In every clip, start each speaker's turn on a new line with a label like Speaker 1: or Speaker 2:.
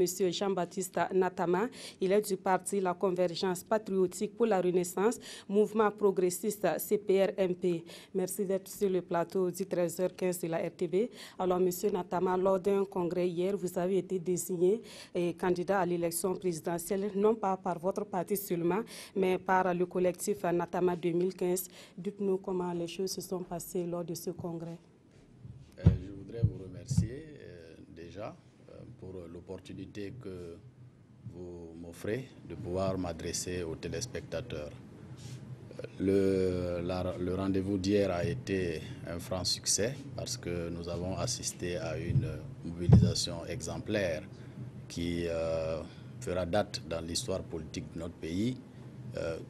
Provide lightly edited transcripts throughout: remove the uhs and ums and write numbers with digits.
Speaker 1: M. Jean-Baptiste Natama. Il est du parti La Convergence Patriotique pour la Renaissance, mouvement progressiste CPR-MP. Merci d'être sur le plateau du 13h15 de la RTB. Alors, M. Natama, lors d'un congrès hier, vous avez été désigné candidat à l'élection présidentielle, non pas par votre parti seulement, mais par le collectif Natama 2015. Dites-nous comment les choses se sont passées lors de ce congrès.
Speaker 2: Je voudrais vous remercier déjà pour l'opportunité que vous m'offrez de pouvoir m'adresser aux téléspectateurs. Le rendez-vous d'hier a été un franc succès parce que nous avons assisté à une mobilisation exemplaire qui fera date dans l'histoire politique de notre pays,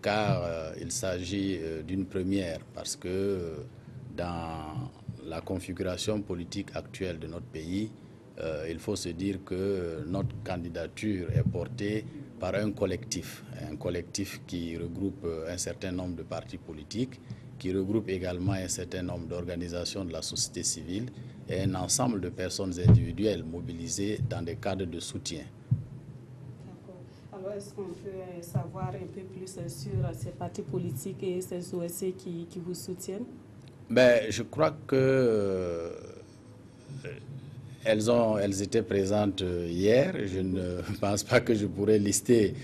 Speaker 2: car il s'agit d'une première parce que dans la configuration politique actuelle de notre pays, il faut se dire que notre candidature est portée par un collectif qui regroupe un certain nombre de partis politiques, qui regroupe également un certain nombre d'organisations de la société civile et un ensemble de personnes individuelles mobilisées dans des cadres de soutien.
Speaker 1: Alors, est-ce qu'on peut savoir un peu plus sur ces partis politiques et ces OSC qui vous soutiennent?
Speaker 2: Ben, je crois que elles étaient présentes hier. Je ne pense pas que je pourrais lister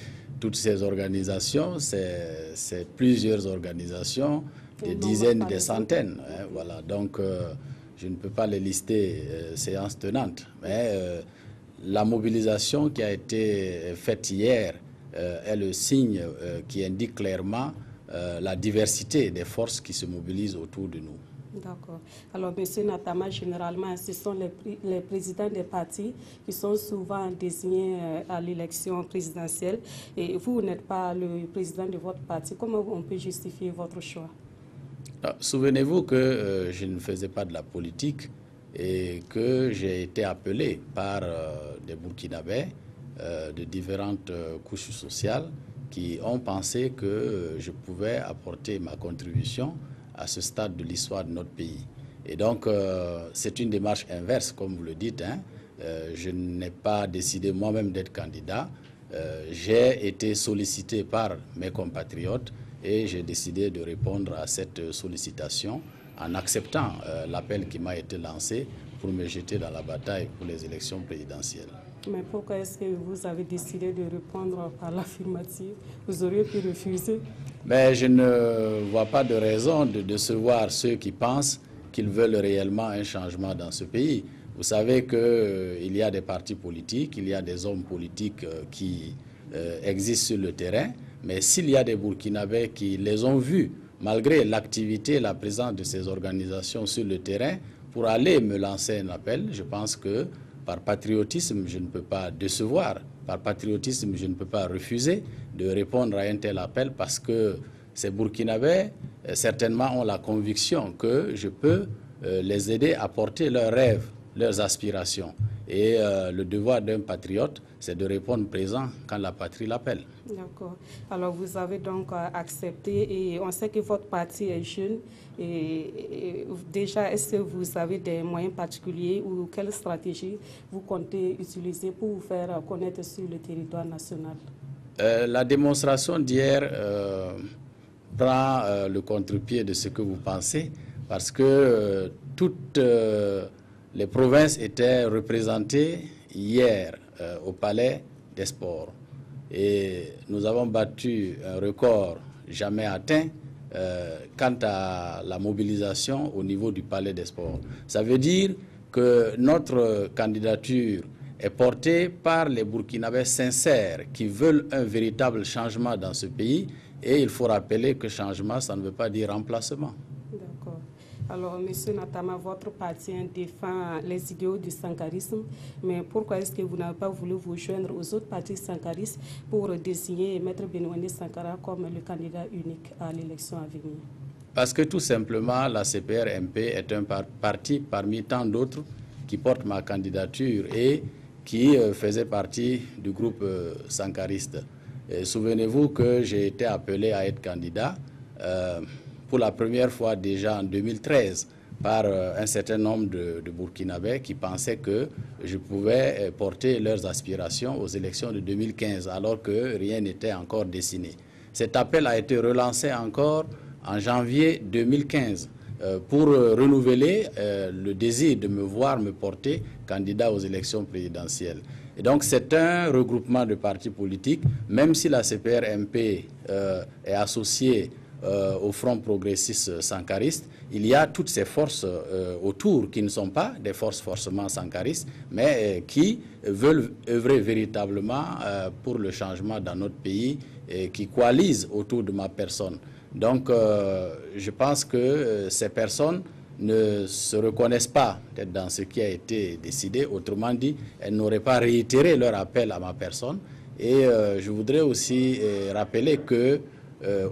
Speaker 2: toutes ces organisations. C'est plusieurs organisations, des dizaines, des centaines. Hein, voilà. Donc, je ne peux pas les lister séance tenante. Mais la mobilisation qui a été faite hier est le signe qui indique clairement la diversité des forces qui se mobilisent autour de nous.
Speaker 1: D'accord. Alors, M. Natama, généralement, ce sont les présidents des partis qui sont souvent désignés à l'élection présidentielle. Et vous n'êtes pas le président de votre parti. Comment on peut justifier votre choix?
Speaker 2: Souvenez-vous que je ne faisais pas de la politique et que j'ai été appelé par des Burkinabés de différentes couches sociales qui ont pensé que je pouvais apporter ma contribution à ce stade de l'histoire de notre pays. Et donc, c'est une démarche inverse, comme vous le dites. Hein. Je n'ai pas décidé moi-même d'être candidat. J'ai été sollicité par mes compatriotes et j'ai décidé de répondre à cette sollicitation en acceptant l'appel qui m'a été lancé pour me jeter dans la bataille pour les élections présidentielles.
Speaker 1: Mais pourquoi est-ce que vous avez décidé de répondre par l'affirmative? Vous auriez pu refuser?
Speaker 2: Mais je ne vois pas de raison de décevoir ceux qui pensent qu'ils veulent réellement un changement dans ce pays. Vous savez qu'il y a des partis politiques, il y a des hommes politiques qui existent sur le terrain, mais s'il y a des Burkinabés qui les ont vus, malgré l'activité, la présence de ces organisations sur le terrain, pour aller me lancer un appel, je pense que par patriotisme, je ne peux pas décevoir. Par patriotisme, je ne peux pas refuser de répondre à un tel appel parce que ces Burkinabés, certainement, ont la conviction que je peux les aider à porter leurs rêves, leurs aspirations. Et le devoir d'un patriote, c'est de répondre présent quand la patrie l'appelle.
Speaker 1: D'accord. Alors, vous avez donc accepté et on sait que votre parti est jeune. Et déjà, est-ce que vous avez des moyens particuliers ou quelle stratégie vous comptez utiliser pour vous faire connaître sur le territoire national?
Speaker 2: La démonstration d'hier prend le contre-pied de ce que vous pensez parce que toutes les provinces étaient représentées hier au Palais des Sports. Et nous avons battu un record jamais atteint quant à la mobilisation au niveau du Palais des Sports. Ça veut dire que notre candidature est portée par les Burkinabés sincères qui veulent un véritable changement dans ce pays. Et il faut rappeler que changement, ça ne veut pas dire remplacement.
Speaker 1: D'accord. Alors, M. Natama, votre parti défend les idéaux du sankarisme, mais pourquoi est-ce que vous n'avez pas voulu vous joindre aux autres partis sankaristes pour désigner Maître Benoît Sankara comme le candidat unique à l'élection à venir?
Speaker 2: Parce que tout simplement, la CPR-MP est un parti parmi tant d'autres qui porte ma candidature et qui faisait partie du groupe sankariste. Souvenez-vous que j'ai été appelé à être candidat pour la première fois déjà en 2013 par un certain nombre de Burkinabés qui pensaient que je pouvais porter leurs aspirations aux élections de 2015 alors que rien n'était encore dessiné. Cet appel a été relancé encore en janvier 2015 pour renouveler le désir de me voir me porter candidat aux élections présidentielles. Et donc c'est un regroupement de partis politiques, même si la CPR-MP est associée au Front progressiste sankariste, il y a toutes ces forces autour qui ne sont pas des forces forcément sankaristes, mais qui veulent œuvrer véritablement pour le changement dans notre pays et qui coalisent autour de ma personne. Donc je pense que ces personnes ne se reconnaissent pas peut-être dans ce qui a été décidé. Autrement dit, elles n'auraient pas réitéré leur appel à ma personne. Et je voudrais aussi rappeler que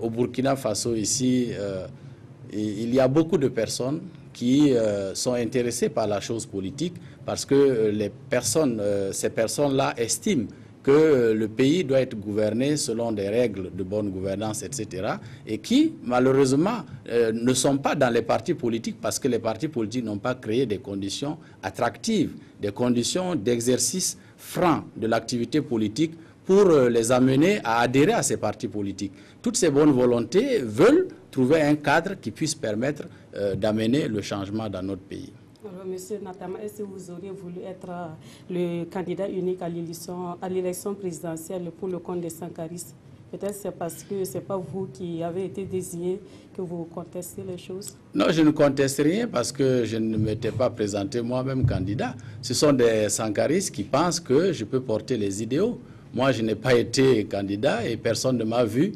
Speaker 2: au Burkina Faso, ici, il y a beaucoup de personnes qui sont intéressées par la chose politique parce que ces personnes-là estiment que le pays doit être gouverné selon des règles de bonne gouvernance, etc. et qui, malheureusement, ne sont pas dans les partis politiques parce que les partis politiques n'ont pas créé des conditions attractives, des conditions d'exercice franc de l'activité politique pour les amener à adhérer à ces partis politiques. Toutes ces bonnes volontés veulent trouver un cadre qui puisse permettre d'amener le changement dans notre pays.
Speaker 1: Alors, Monsieur Natama, est-ce que vous auriez voulu être le candidat unique à l'élection présidentielle pour le compte des sankaristes? Peut-être c'est parce que ce n'est pas vous qui avez été désigné que vous contestez les choses? Non,
Speaker 2: je ne conteste rien parce que je ne m'étais pas présenté moi-même candidat. Ce sont des sankaristes qui pensent que je peux porter les idéaux. Moi, je n'ai pas été candidat et personne ne m'a vu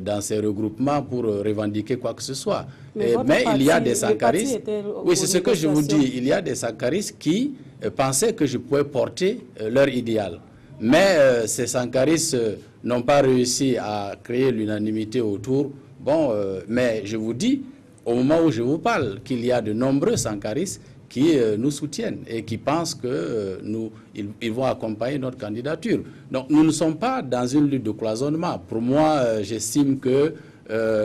Speaker 2: dans ces regroupements pour revendiquer quoi que ce soit. Mais il y a des sankaristes, oui, c'est ce que je vous dis, il y a des sankaristes qui pensaient que je pouvais porter leur idéal. Mais ces sankaristes n'ont pas réussi à créer l'unanimité autour. Bon, mais je vous dis, au moment où je vous parle, qu'il y a de nombreux sankaristes qui nous soutiennent et qui pensent qu'ils vont accompagner notre candidature. Donc nous ne sommes pas dans une lutte de cloisonnement. Pour moi, j'estime que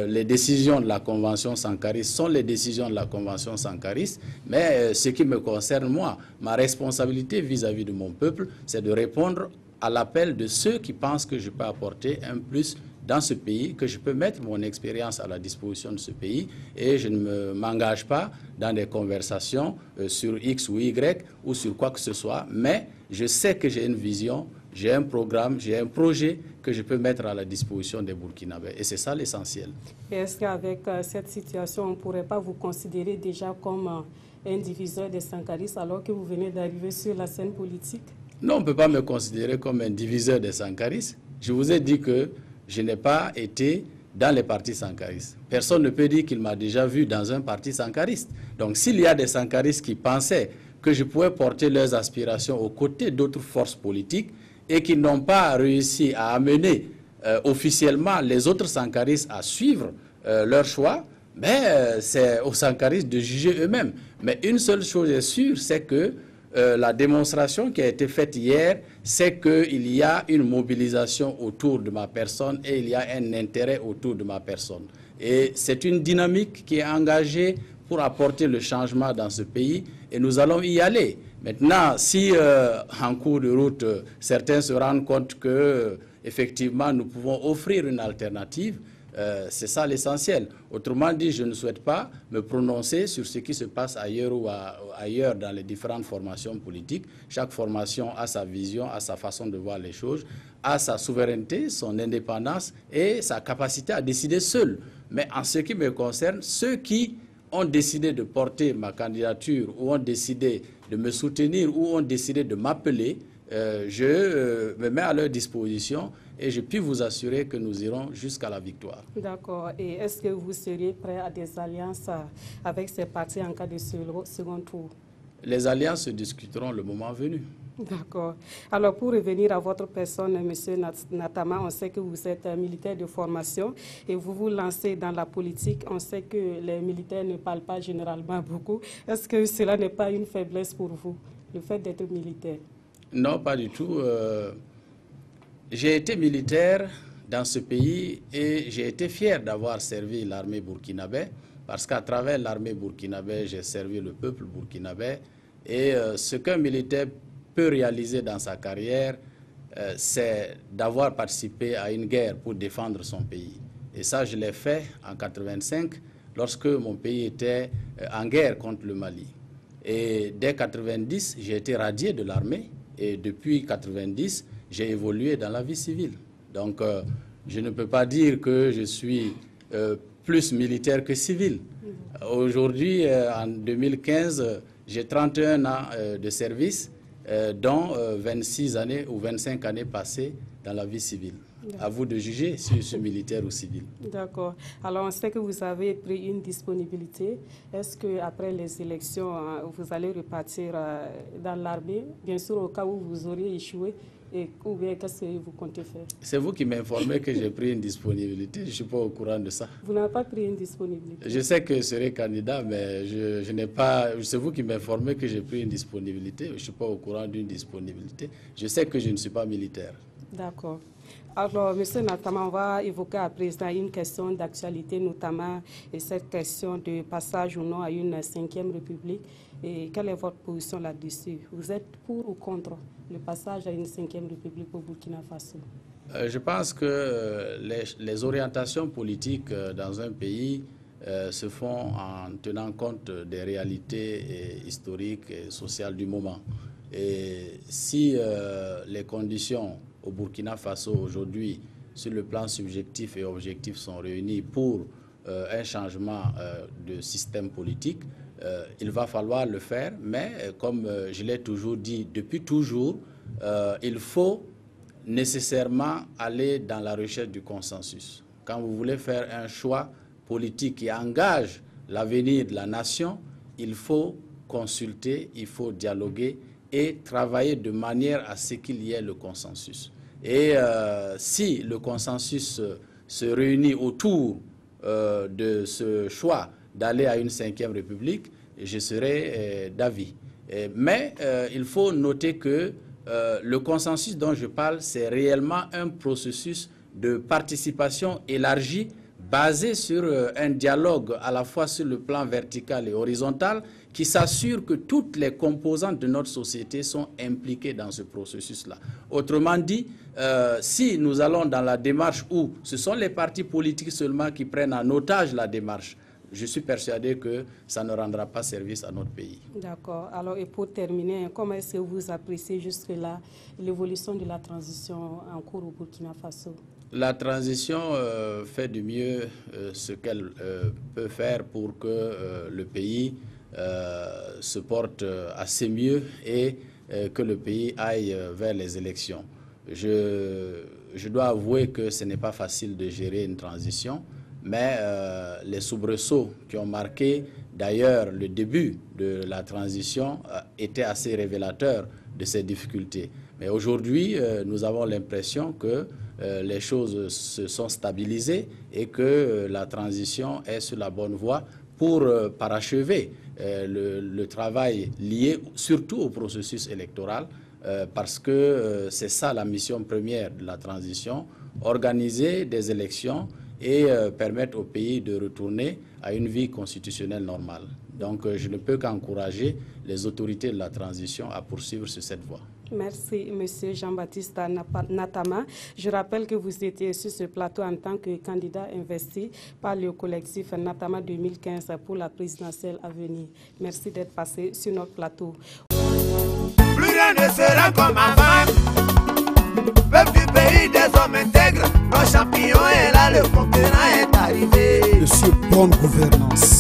Speaker 2: les décisions de la Convention sankariste sont les décisions de la Convention sankariste, mais ce qui me concerne, moi, ma responsabilité vis-à-vis de mon peuple, c'est de répondre à l'appel de ceux qui pensent que je peux apporter un plus dans ce pays, que je peux mettre mon expérience à la disposition de ce pays et je ne m'engage pas dans des conversations sur X ou Y ou sur quoi que ce soit, mais je sais que j'ai une vision, j'ai un programme, j'ai un projet que je peux mettre à la disposition des Burkinabés et c'est ça l'essentiel.
Speaker 1: Est-ce qu'avec cette situation, on ne pourrait pas vous considérer déjà comme un diviseur des sankaristes alors que vous venez d'arriver sur la scène politique?
Speaker 2: Non, on ne peut pas me considérer comme un diviseur des sankaristes. Je vous ai dit que je n'ai pas été dans les partis sankaristes. Personne ne peut dire qu'il m'a déjà vu dans un parti sankariste. Donc s'il y a des sankaristes qui pensaient que je pouvais porter leurs aspirations aux côtés d'autres forces politiques et qui n'ont pas réussi à amener officiellement les autres sankaristes à suivre leur choix, c'est aux sankaristes de juger eux-mêmes. Mais une seule chose est sûre, c'est que la démonstration qui a été faite hier, c'est qu'il y a une mobilisation autour de ma personne et il y a un intérêt autour de ma personne. Et c'est une dynamique qui est engagée pour apporter le changement dans ce pays et nous allons y aller. Maintenant, si en cours de route, certains se rendent compte que effectivement nous pouvons offrir une alternative, c'est ça l'essentiel. Autrement dit, je ne souhaite pas me prononcer sur ce qui se passe ailleurs ou ailleurs dans les différentes formations politiques. Chaque formation a sa vision, a sa façon de voir les choses, a sa souveraineté, son indépendance et sa capacité à décider seul. Mais en ce qui me concerne, ceux qui ont décidé de porter ma candidature ou ont décidé de me soutenir ou ont décidé de m'appeler, je me mets à leur disposition et je puis vous assurer que nous irons jusqu'à la victoire.
Speaker 1: D'accord. Et est-ce que vous seriez prêt à des alliances avec ces partis en cas de second tour?
Speaker 2: Les alliances se discuteront le moment venu.
Speaker 1: D'accord. Alors, pour revenir à votre personne, M. Natama, on sait que vous êtes militaire de formation et vous vous lancez dans la politique. On sait que les militaires ne parlent pas généralement beaucoup. Est-ce que cela n'est pas une faiblesse pour vous, le fait d'être militaire?
Speaker 2: Non, pas du tout. J'ai été militaire dans ce pays et j'ai été fier d'avoir servi l'armée burkinabé parce qu'à travers l'armée burkinabé, j'ai servi le peuple burkinabé et ce qu'un militaire peut réaliser dans sa carrière, c'est d'avoir participé à une guerre pour défendre son pays. Et ça, je l'ai fait en 1985 lorsque mon pays était en guerre contre le Mali. Et dès 1990, j'ai été radié de l'armée et depuis 1990, j'ai évolué dans la vie civile. Donc, je ne peux pas dire que je suis plus militaire que civil. Aujourd'hui, en 2015, j'ai 31 ans de service, dont 26 années ou 25 années passées dans la vie civile. À vous de juger si je suis militaire ou civil.
Speaker 1: D'accord. Alors, on sait que vous avez pris une disponibilité. Est-ce qu'après les élections, vous allez repartir dans l'armée, bien sûr au cas où vous auriez échoué, ou bien qu'est-ce que vous comptez faire?
Speaker 2: C'est vous qui m'informez que j'ai pris une disponibilité. Je ne suis pas au courant de ça.
Speaker 1: Vous n'avez pas pris une disponibilité? Je
Speaker 2: sais que je serai candidat, mais je n'ai pas... C'est vous qui m'informez que j'ai pris une disponibilité. Je ne suis pas au courant d'une disponibilité. Je sais que je ne suis pas militaire.
Speaker 1: D'accord. Alors, M. Natama, on va évoquer à présent une question d'actualité, notamment cette question de passage ou non à une 5e République. Et quelle est votre position là-dessus? Vous êtes pour ou contre le passage à une 5e République au Burkina Faso?
Speaker 2: Je pense que les orientations politiques dans un pays se font en tenant compte des réalités historiques et sociales du moment. Et si les conditions au Burkina Faso aujourd'hui, sur le plan subjectif et objectif, sont réunis pour un changement de système politique, il va falloir le faire, mais comme je l'ai toujours dit, depuis toujours, il faut nécessairement aller dans la recherche du consensus. Quand vous voulez faire un choix politique qui engage l'avenir de la nation, il faut consulter, il faut dialoguer et travailler de manière à ce qu'il y ait le consensus. Et si le consensus se réunit autour de ce choix d'aller à une 5e République, je serai d'avis. Mais il faut noter que le consensus dont je parle, c'est réellement un processus de participation élargie basé sur un dialogue à la fois sur le plan vertical et horizontal qui s'assure que toutes les composantes de notre société sont impliquées dans ce processus-là. Autrement dit, si nous allons dans la démarche où ce sont les partis politiques seulement qui prennent en otage la démarche, je suis persuadé que ça ne rendra pas service à notre pays. D'accord. Alors, et pour terminer, comment est-ce que vous appréciez jusque-là l'évolution de la transition en cours au Burkina Faso? La transition fait du mieux ce qu'elle peut faire pour que le pays se porte assez mieux et que le pays aille vers les élections. Je dois avouer que ce n'est pas facile de gérer une transition, mais les soubresauts qui ont marqué d'ailleurs le début de la transition étaient assez révélateurs de ces difficultés. Mais aujourd'hui, nous avons l'impression que les choses se sont stabilisées et que la transition est sur la bonne voie pour parachever le travail lié surtout au processus électoral, parce que c'est ça la mission première de la transition, organiser des élections et permettre au pays de retourner à une vie constitutionnelle normale. Donc je ne peux qu'encourager les autorités de la transition à poursuivre sur cette voie. Merci, M. Jean-Baptiste Natama. Je rappelle que vous étiez sur ce plateau en tant que candidat investi par le collectif Natama 2015 pour la présidentielle à venir. Merci d'être passé sur notre plateau. Plus rien ne sera comme avant. Peuple du pays des hommes intègres, nos champions est là, le conquérant est arrivé. Monsieur Bonne Gouvernance.